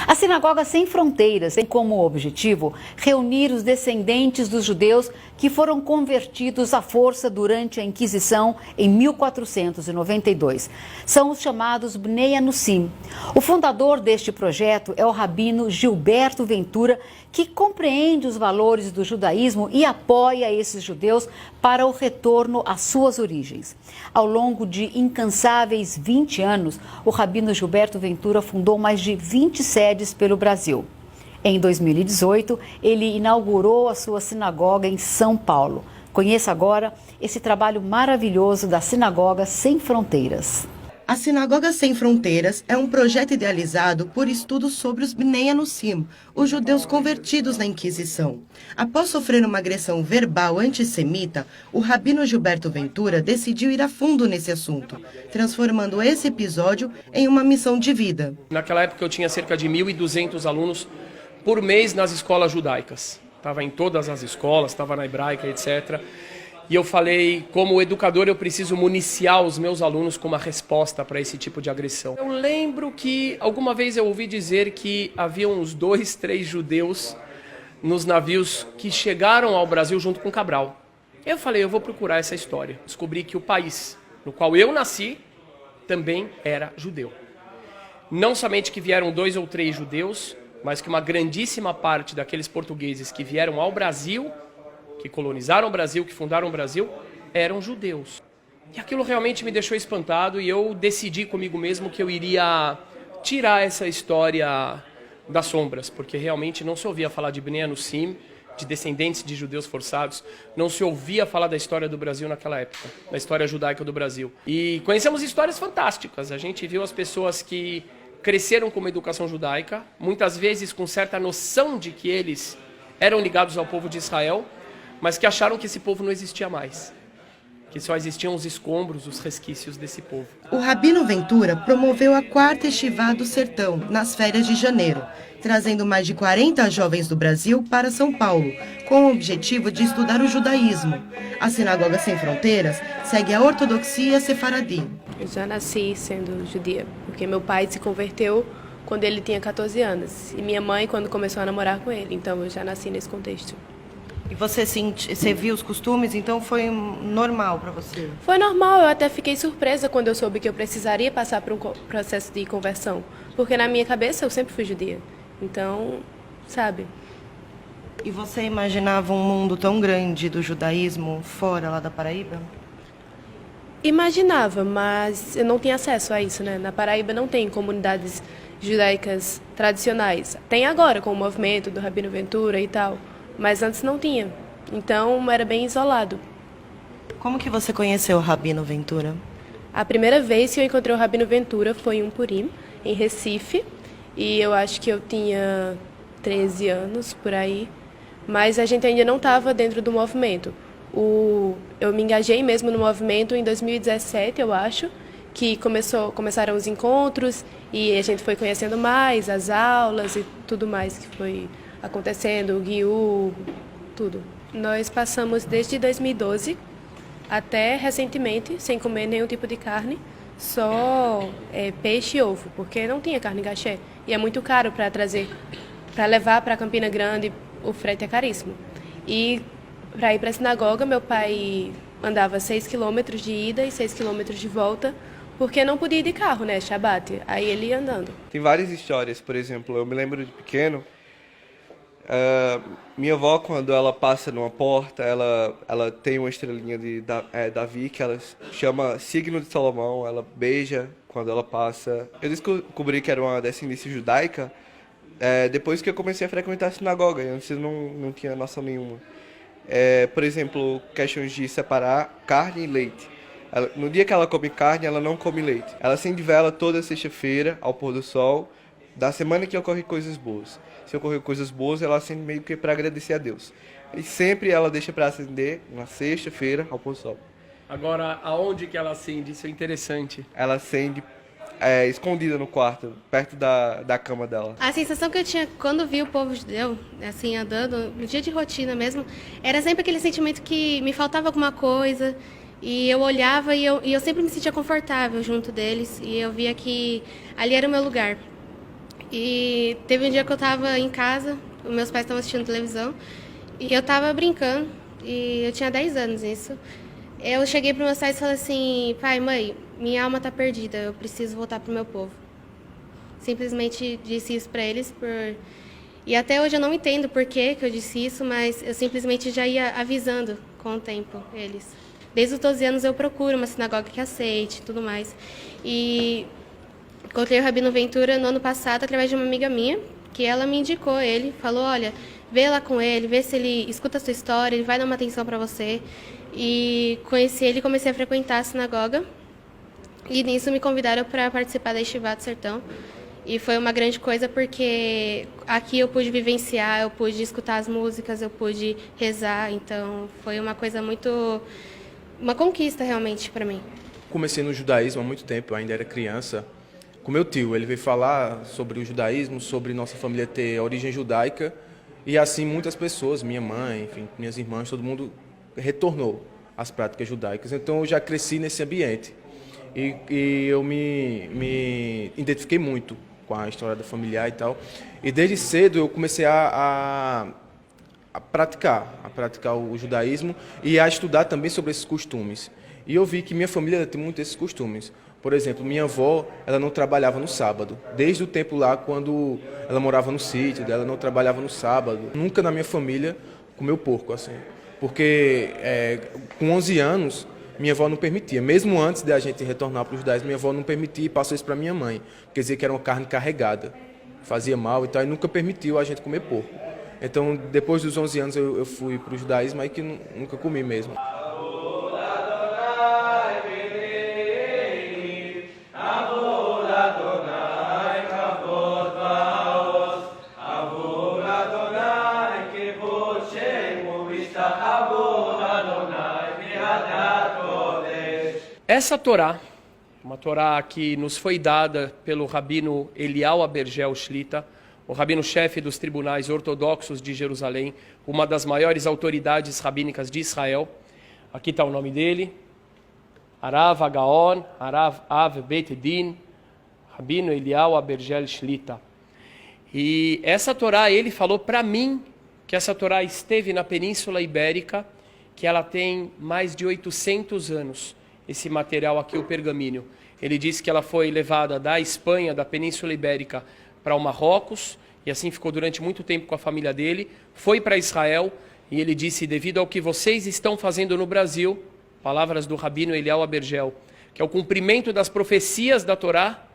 A Sinagoga Sem Fronteiras tem como objetivo reunir os descendentes dos judeus que foram convertidos à força durante a Inquisição em 1492. São os chamados Bnei Anussim. O fundador deste projeto é o rabino Gilberto Ventura, que compreende os valores do judaísmo e apoia esses judeus para o retorno às suas origens. Ao longo de incansáveis 20 anos, o rabino Gilberto Ventura fundou mais de 20 sedes pelo Brasil. Em 2018, ele inaugurou a sua sinagoga em São Paulo. Conheça agora esse trabalho maravilhoso da Sinagoga Sem Fronteiras. A Sinagoga Sem Fronteiras é um projeto idealizado por estudos sobre os Bnei Anussim, os judeus convertidos na Inquisição. Após sofrer uma agressão verbal antissemita, o rabino Gilberto Ventura decidiu ir a fundo nesse assunto, transformando esse episódio em uma missão de vida. Naquela época eu tinha cerca de 1.200 alunos por mês nas escolas judaicas. Estava em todas as escolas, estava na hebraica, etc. E eu falei, como educador, eu preciso municiar os meus alunos com uma resposta para esse tipo de agressão. Eu lembro que alguma vez eu ouvi dizer que havia uns 2, 3 judeus nos navios que chegaram ao Brasil junto com Cabral. Eu falei, eu vou procurar essa história. Descobri que o país no qual eu nasci também era judeu. Não somente que vieram 2 ou 3 judeus, mas que uma grandíssima parte daqueles portugueses que vieram ao Brasil, que colonizaram o Brasil, que fundaram o Brasil, eram judeus. E aquilo realmente me deixou espantado e eu decidi comigo mesmo que eu iria tirar essa história das sombras, porque realmente não se ouvia falar de Bnei Anussim, de descendentes de judeus forçados, não se ouvia falar da história do Brasil naquela época, da história judaica do Brasil. E conhecemos histórias fantásticas, a gente viu as pessoas que cresceram com uma educação judaica, muitas vezes com certa noção de que eles eram ligados ao povo de Israel, mas que acharam que esse povo não existia mais, que só existiam os escombros, os resquícios desse povo. O rabino Ventura promoveu a 4ª Yeshivá do Sertão, nas férias de janeiro, trazendo mais de 40 jovens do Brasil para São Paulo, com o objetivo de estudar o judaísmo. A Sinagoga Sem Fronteiras segue a ortodoxia sefaradim. Eu já nasci sendo judia, porque meu pai se converteu quando ele tinha 14 anos, e minha mãe quando começou a namorar com ele, então eu já nasci nesse contexto. E você viu os costumes, então foi normal para você? Foi normal, eu até fiquei surpresa quando eu soube que eu precisaria passar por um processo de conversão, porque na minha cabeça eu sempre fui judia, então, sabe? E você imaginava um mundo tão grande do judaísmo fora lá da Paraíba? Imaginava, mas eu não tinha acesso a isso, né? Na Paraíba não tem comunidades judaicas tradicionais. Tem agora, com o movimento do Rabino Ventura e tal, mas antes não tinha. Então, era bem isolado. Como que você conheceu o Rabino Ventura? A primeira vez que eu encontrei o Rabino Ventura foi em um Purim, em Recife, e eu acho que eu tinha 13 anos, por aí, mas a gente ainda não estava dentro do movimento. Eu me engajei mesmo no movimento em 2017, eu acho, que começaram os encontros e a gente foi conhecendo mais as aulas e tudo mais que foi acontecendo, o guiú, tudo. Nós passamos desde 2012 até recentemente sem comer nenhum tipo de carne, só peixe e ovo, porque não tinha carne gachê e é muito caro para levar para Campina Grande, o frete é caríssimo. E para ir para a sinagoga, meu pai andava 6 quilômetros de ida e 6 quilômetros de volta, porque não podia ir de carro, né, Shabbat, aí ele ia andando. Tem várias histórias, por exemplo, eu me lembro de pequeno, minha avó, quando ela passa numa porta, ela tem uma estrelinha de Davi, que ela chama signo de Salomão, ela beija quando ela passa. Eu descobri que era uma descendência judaica depois que eu comecei a frequentar a sinagoga, antes eu não tinha noção nenhuma. Por exemplo, questões de separar carne e leite. No dia que ela come carne, ela não come leite. Ela acende vela toda sexta-feira, ao pôr do sol, da semana que ocorrem coisas boas. Se ocorrer coisas boas, ela acende meio que para agradecer a Deus. E sempre ela deixa para acender na sexta-feira, ao pôr do sol. Agora, aonde que ela acende? Isso é interessante. Ela acende escondida no quarto, perto da cama dela. A sensação que eu tinha quando vi o povo judeu, assim, andando, no dia de rotina mesmo, era sempre aquele sentimento que me faltava alguma coisa, e eu olhava e eu sempre me sentia confortável junto deles, e eu via que ali era o meu lugar. E teve um dia que eu estava em casa, os meus pais estavam assistindo televisão, e eu estava brincando, e eu tinha 10 anos isso. Eu cheguei para meus pais e falei assim, pai, mãe, minha alma está perdida, eu preciso voltar para o meu povo. Simplesmente disse isso para eles, e até hoje eu não entendo por que eu disse isso, mas eu simplesmente já ia avisando com o tempo eles. Desde os 12 anos eu procuro uma sinagoga que aceite e tudo mais. E encontrei o Rabino Ventura no ano passado através de uma amiga minha, que ela me indicou ele, falou, olha, vê lá com ele, vê se ele escuta a sua história, ele vai dar uma atenção para você. E conheci ele e comecei a frequentar a sinagoga. E nisso me convidaram para participar da Yeshiva do Sertão. E foi uma grande coisa porque aqui eu pude vivenciar, eu pude escutar as músicas, eu pude rezar. Então foi uma coisa uma conquista realmente para mim. Comecei no judaísmo há muito tempo, eu ainda era criança. Com meu tio, ele veio falar sobre o judaísmo, sobre nossa família ter origem judaica. E assim muitas pessoas, minha mãe, enfim, minhas irmãs, todo mundo retornou às práticas judaicas. Então eu já cresci nesse ambiente. E eu me identifiquei muito com a história da familiar e tal. E desde cedo eu comecei a praticar o judaísmo e a estudar também sobre esses costumes. E eu vi que minha família tem muito esses costumes. Por exemplo, minha avó, ela não trabalhava no sábado. Desde o tempo lá, quando ela morava no sítio dela, não trabalhava no sábado. Nunca na minha família comeu porco, assim. Porque com 11 anos, minha avó não permitia. Mesmo antes de a gente retornar para os judaísmo, minha avó não permitia e passou isso para minha mãe. Quer dizer que era uma carne carregada. Fazia mal e tal, e nunca permitiu a gente comer porco. Então, depois dos 11 anos, eu fui para o judaísmo, aí que nunca comi mesmo. Essa Torá, uma Torá que nos foi dada pelo Rabino Eliyahu Abergel Shlita, o rabino-chefe dos tribunais ortodoxos de Jerusalém, uma das maiores autoridades rabínicas de Israel. Aqui está o nome dele, Arav Agaon, Arav Av Beit Din, Rabino Eliyahu Abergel Shlita. E essa Torá, ele falou para mim que essa Torá esteve na Península Ibérica, que ela tem mais de 800 anos. Esse material aqui, o pergaminho. Ele disse que ela foi levada da Espanha, da Península Ibérica, para o Marrocos, e assim ficou durante muito tempo com a família dele. Foi para Israel, e ele disse, devido ao que vocês estão fazendo no Brasil, palavras do Rabino Eliyahu Abergel, que é o cumprimento das profecias da Torá,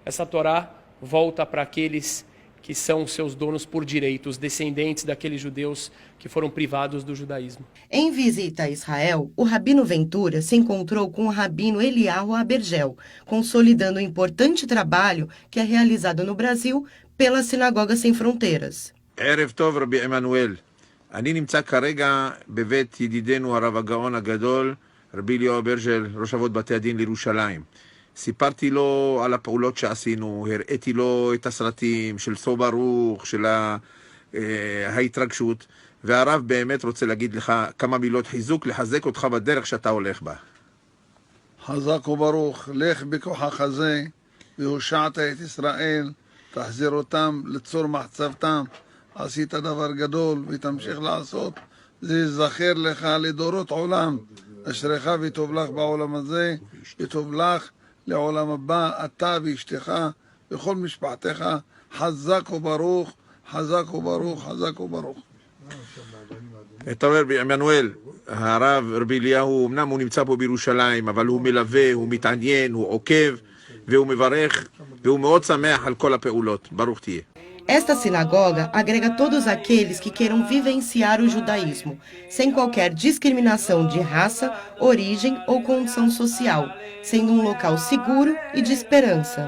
essa Torá volta para aqueles que são seus donos por direito, os descendentes daqueles judeus que foram privados do judaísmo. Em visita a Israel, o Rabino Ventura se encontrou com o Rabino Eliyahu Abergel, consolidando o importante trabalho que é realizado no Brasil pela Sinagoga Sem Fronteiras. ערב טוב רבי עמנואל, אני נמצא כרגע בבית ידידנו הרב הגאון הגדול, רבי אליהו אברג'ל, ראש אבות בתי הדין לירושלים. סיפרתי לו על הפעולות שעשינו, הראיתי לו את הסרטים של סו ברוך, של ההתרגשות, והרב באמת רוצה להגיד לך כמה מילות חיזוק, לחזק אותך בדרך שאתה הולך בה. חזק וברוך, לך בכוחך הזה, והושעת את ישראל, תחזיר אותם לצור מחצבתם. עשית דבר גדול ותמשיך לעשות, זה ייזכר לך לדורות עולם. אשריך וטוב לך בעולם הזה, וטוב לך לעולם הבא, אתה ואשתך וכל משפחתך, חזק וברוך, חזק וברוך, חזק וברוך. אתה אומר, עמנואל, הרב רבי אליהו, אמנם הוא נמצא פה בירושלים, אבל הוא מלווה, הוא מתעניין, הוא עוקב, והוא מברך, והוא מאוד שמח על כל הפעולות. ברוך תהיה. Esta sinagoga agrega todos aqueles que queiram vivenciar o judaísmo, sem qualquer discriminação de raça, origem ou condição social, sendo um local seguro e de esperança.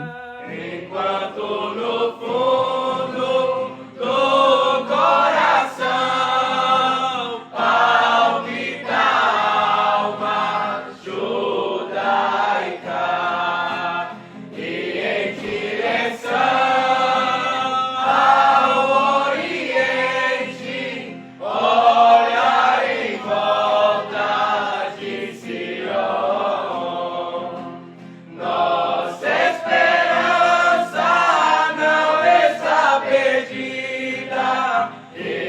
Nossa esperança não Aleluia.